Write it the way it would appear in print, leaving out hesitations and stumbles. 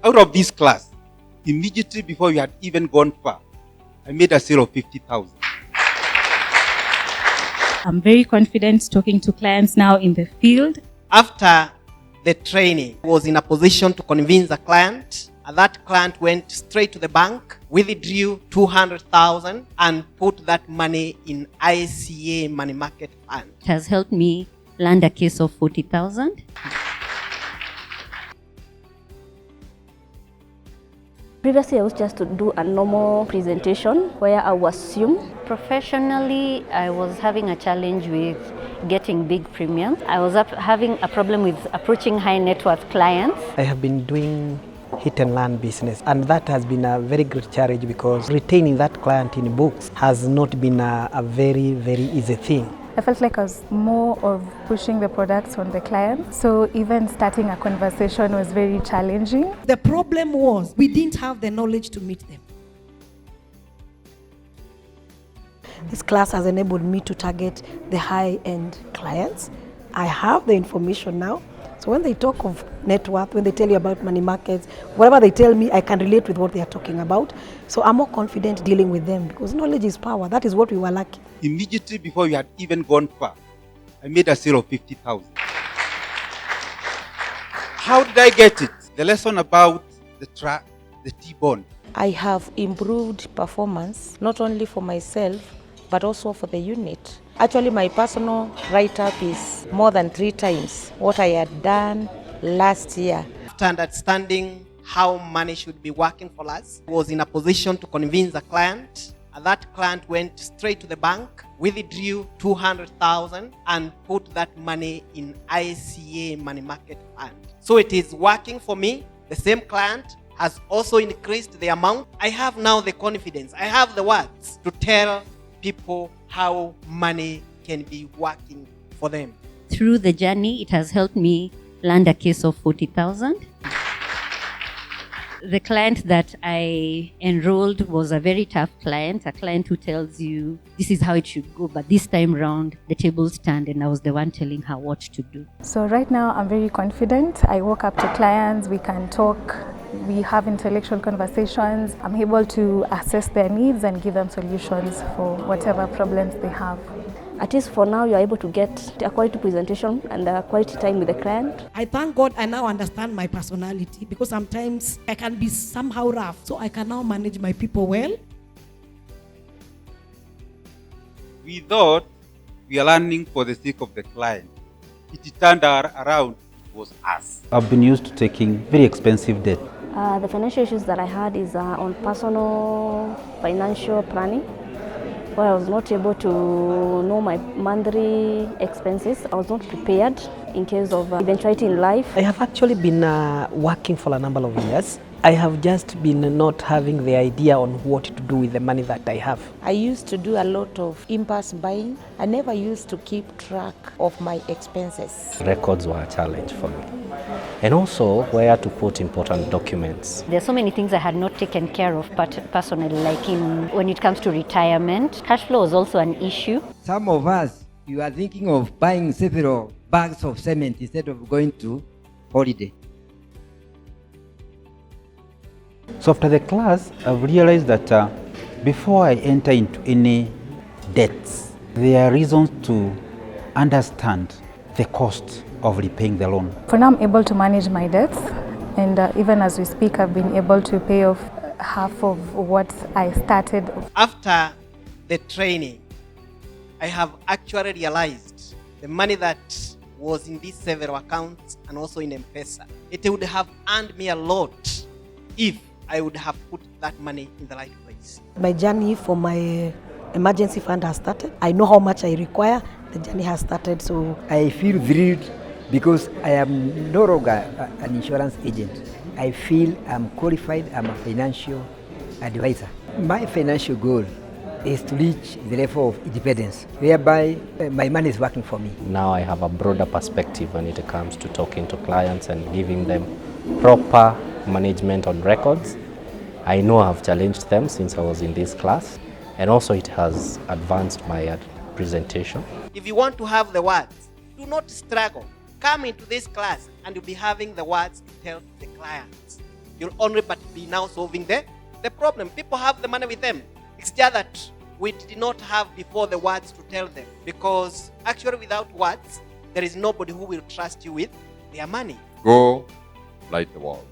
Out of this class, immediately before we had even gone far, I made a sale of 50,000. I'm very confident talking to clients now in the field. After the training, I was in a position to convince a client. And that client went straight to the bank, withdrew 200,000 and put that money in ICA money market fund. It has helped me land a case of 40,000. Previously, I was just to do a normal presentation where I would assume. Professionally, I was having a challenge with getting big premiums. I was having a problem with approaching high net worth clients. I have been doing hit and learn business, and that has been a very great challenge because retaining that client in books has not been a very easy thing. I felt like I was more of pushing the products on the client, so even starting a conversation was very challenging. The problem was we didn't have the knowledge to meet them. This class has enabled me to target the high-end clients. I have the information now. So when they talk of net worth, when they tell you about money markets, whatever they tell me, I can relate with what they are talking about. So I'm more confident dealing with them because knowledge is power. That is what we were lacking. Immediately before we had even gone far, I made a sale of 50,000. How did I get it? The lesson about the T-bond. I have improved performance, not only for myself, but also for the unit. Actually, my personal write-up is more than 3 times what I had done last year. After understanding how money should be working for us, I was in a position to convince a client. And that client went straight to the bank, withdrew 200,000 and put that money in ICA money market fund. So it is working for me. The same client has also increased the amount. I have now the confidence. I have the words to tell people how money can be working for them. Through the journey, it has helped me land a case of 40,000. The client that I enrolled was a very tough client, a client who tells you this is how it should go, but this time round the tables turned and I was the one telling her what to do. So right now I'm very confident. I walk up to clients, we can talk, we have intellectual conversations. I'm able to assess their needs and give them solutions for whatever problems they have. At least for now, you're able to get a quality presentation and a quality time with the client. I thank God I now understand my personality because sometimes I can be somehow rough, so I can now manage my people well. We thought we are learning for the sake of the client. It turned around, it was us. I've been used to taking very expensive debt. The financial issues that I had is on personal financial planning, where I was not able to know my monthly expenses. I was not prepared in case of eventuality in life. I have actually been working for a number of years. I have just been not having the idea on what to do with the money that I have. I used to do a lot of impulse buying. I never used to keep track of my expenses. Records were a challenge for me. And also where to put important documents. There are so many things I had not taken care of personally, like when it comes to retirement. Cash flow was also an issue. Some of us, you are thinking of buying several bags of cement instead of going to holiday. So after the class, I've realized that before I enter into any debts, there are reasons to understand the cost of repaying the loan. For now, I'm able to manage my debts, and even as we speak, I've been able to pay off half of what I started. After the training, I have actually realized the money that was in these several accounts and also in M-Pesa, it would have earned me a lot if I would have put that money in the right place. My journey for my emergency fund has started. I know how much I require. The journey has started, so I feel thrilled because I am no longer an insurance agent. I feel I'm qualified. I'm a financial advisor. My financial goal is to reach the level of independence, whereby my money is working for me. Now I have a broader perspective when it comes to talking to clients and giving them proper management on records. I know I've challenged them since I was in this class, and also it has advanced my presentation. If you want to have the words, do not struggle. Come into this class and you'll be having the words to tell the clients. you'll only but be now solving the problem. People have the money with them. It's just that we did not have before the words to tell them, because actually without words, there is nobody who will trust you with their money. Go light the world.